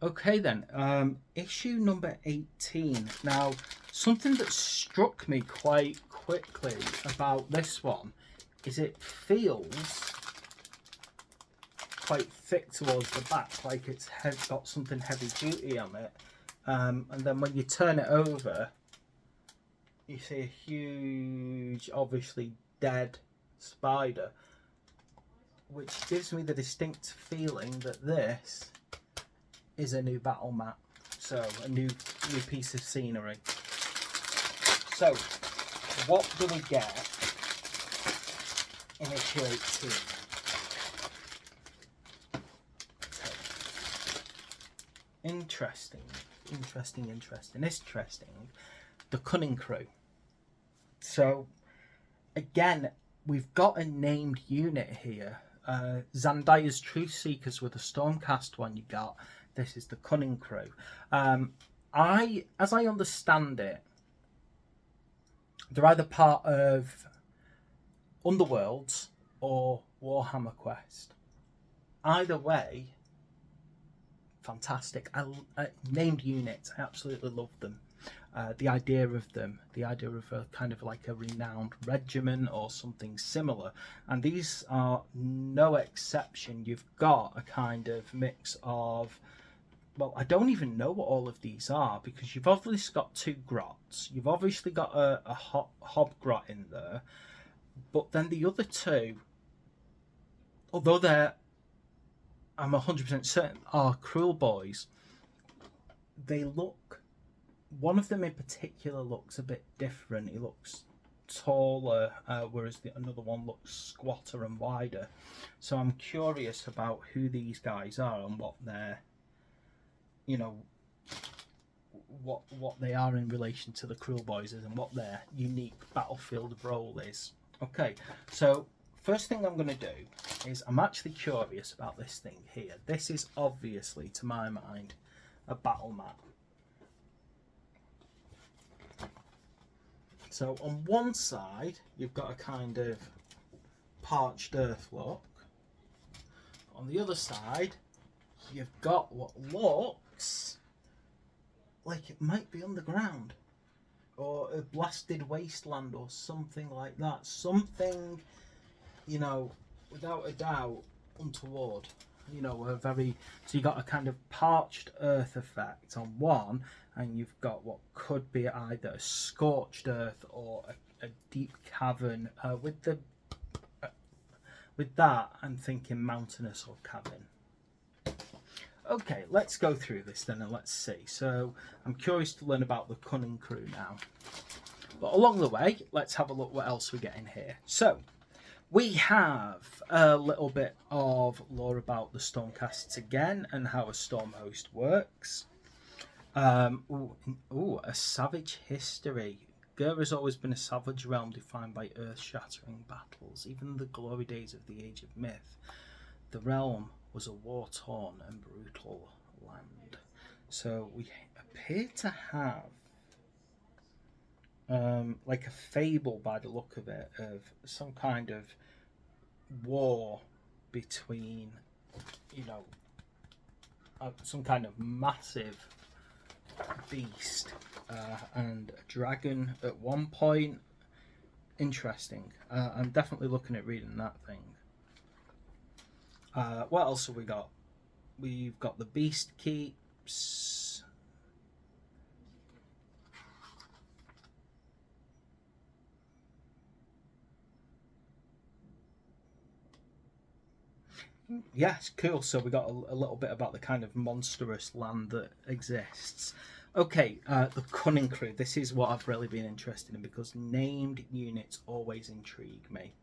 Okay then, issue number 18. Now, something that struck me quite quickly about this one is it feels quite thick towards the back, like it's got something heavy duty on it. And then when you turn it over, you see a huge, obviously dead spider, which gives me the distinct feeling that this is a new battle map, so a new piece of scenery. So, what do we get in issue 18? Interesting. The Cunning Crew. So, again, we've got a named unit here. Zandaya's Truth Seekers were the Stormcast one you got. This is the Cunning Crew. As I understand it, they're either part of Underworlds or Warhammer Quest. Either way, fantastic. Named units, I absolutely love them. The idea of them, the idea of a kind of like a renowned regiment or something similar, and these are no exception. You've got a kind of mix of, well, I don't even know what all of these are, because you've obviously got two grots, you've obviously got a hob grot in there, but then the other two, although they're, I'm 100% certain, are Cruel Boys, they look, one of them in particular looks a bit different. He looks taller, whereas another one looks squatter and wider. So I'm curious about who these guys are and what they're, what they are in relation to the Cruel Boys and what their unique battlefield role is. Okay, so first thing I'm going to do is I'm actually curious about this thing here. This is obviously, to my mind, a battle map. So on one side, you've got a kind of parched earth look. On the other side, you've got what looks like it might be underground, or a blasted wasteland or something like that. Something, without a doubt, untoward. A very, so you got a kind of parched earth effect on one, and you've got what could be either a scorched earth or a deep cavern. With that, I'm thinking mountainous or cavern. Okay, let's go through this then and let's see. So I'm curious to learn about the Cunning Crew now. But along the way, let's have a look what else we get in here. So we have a little bit of lore about the Stormcasts again and how a storm host works. A savage history. Gur has always been a savage realm defined by earth-shattering battles. Even in the glory days of the Age of Myth, the realm was a war-torn and brutal land. So we appear to have like a fable, by the look of it, of some kind of war between, some kind of massive beast and a dragon at one point. Interesting. I'm definitely looking at reading that thing. What else have we got? We've got the Beast Keeps. Yes, cool. So we got a little bit about the kind of monstrous land that exists. Okay, the Cunning Crew. This is what I've really been interested in, because named units always intrigue me.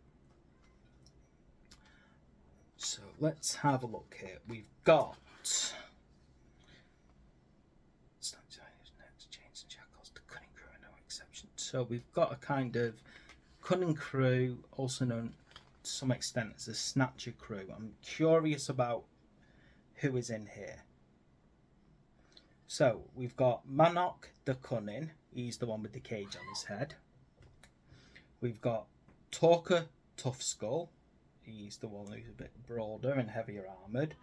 So let's have a look here. We've got chains and shackles. The Cunning Crew are no exception. So we've got a kind of Cunning Crew, also known to some extent as a Snatcher Crew. I'm curious about who is in here. So we've got Manok the Cunning. He's the one with the cage on his head. We've got Talker Tough Skull. He's the one who's a bit broader and heavier armoured.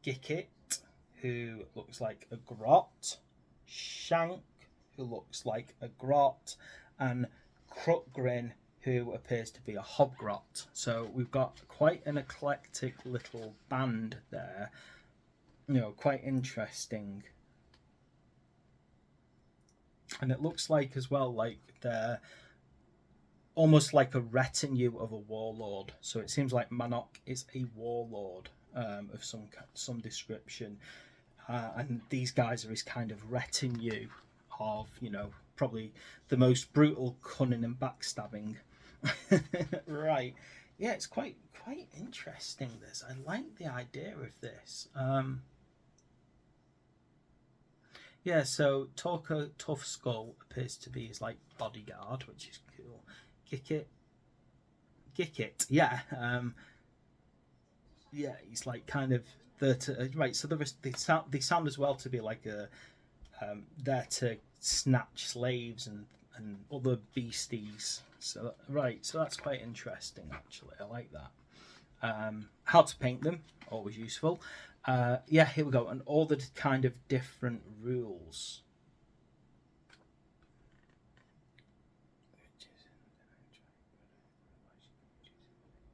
Gicket, who looks like a grot, Shank, who looks like a grot, and Crookgrin, who appears to be a hobgrot. So we've got quite an eclectic little band there, you know, quite interesting. And it looks like as well, like they're almost like a retinue of a warlord. So it seems like Manok is a warlord of some description, and these guys are his kind of retinue of, you know, probably the most brutal, cunning, and backstabbing. Right, yeah, it's quite interesting. This, I like the idea of this. Yeah, so Torka Tough Skull appears to be his like bodyguard, which is cool. Gicket, yeah, yeah, he's like kind of there to right. So they sound as well to be like a there to snatch slaves and other beasties. So right, so that's quite interesting actually. I like that. How to paint them, always useful. Yeah, here we go, and all the kind of different rules.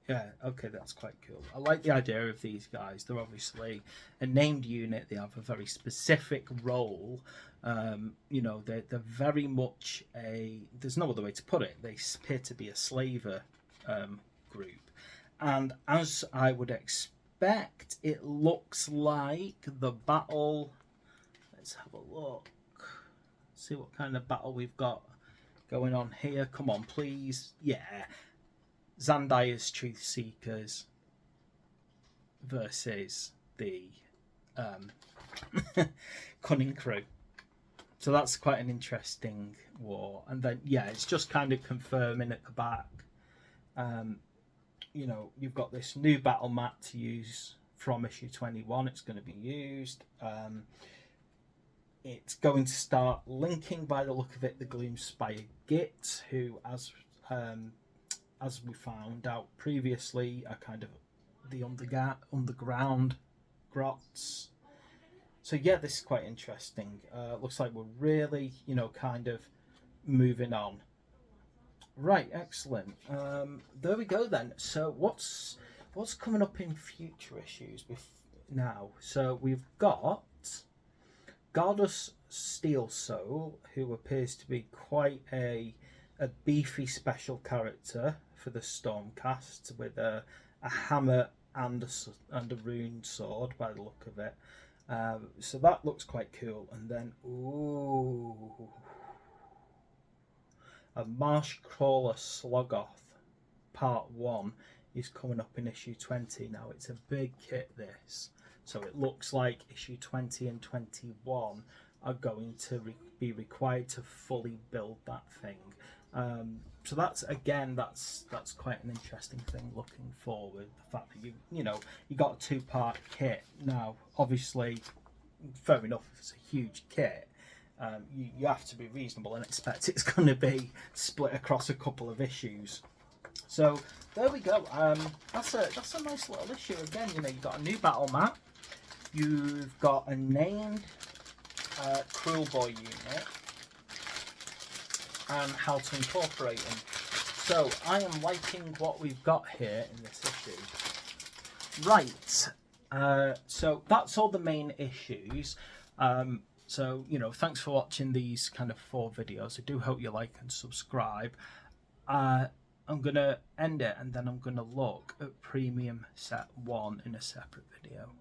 Yeah, okay, that's quite cool. I like the idea of these guys. They're obviously a named unit. They have a very specific role. You know, they're very much there's no other way to put it. They appear to be a slaver group. And as I would expect, it looks like the battle... Let's have a look. See what kind of battle we've got going on here. Come on, please. Yeah. Zandire's Truth Seekers versus the Cunning Crew. So that's quite an interesting war. And then, yeah, it's just kind of confirming at the back. You know, you've got this new battle mat to use from issue 21. It's going to be used. It's going to start linking, by the look of it, the Gloomspire Git, who, as we found out previously, are kind of the underground grots. So yeah, this is quite interesting. Looks like we're really, you know, kind of moving on. Right, excellent. There we go then. So what's coming up in future issues now? So we've got Goddess Steel Soul, who appears to be quite a beefy special character for the Stormcast, with a hammer and a rune sword, by the look of it. So that looks quite cool. And then, ooh, a Marsh Crawler Slogoth Part 1 is coming up in issue 20. Now, it's a big kit, this. So it looks like issue 20 and 21 are going to be required to fully build that thing. So that's quite an interesting thing looking forward. The fact that you got a 2-part kit. Now, obviously, fair enough, if it's a huge kit, you have to be reasonable and expect it's going to be split across a couple of issues. So there we go. That's a nice little issue. Again, you know, you've got a new battle map. You've got a named Cruel Boy unit, and how to incorporate them. So I am liking what we've got here in this issue. Right, so that's all the main issues. So, you know, thanks for watching these kind of 4 videos. I do hope you like and subscribe. I'm going to end it, and then I'm going to look at Premium Set 1 in a separate video.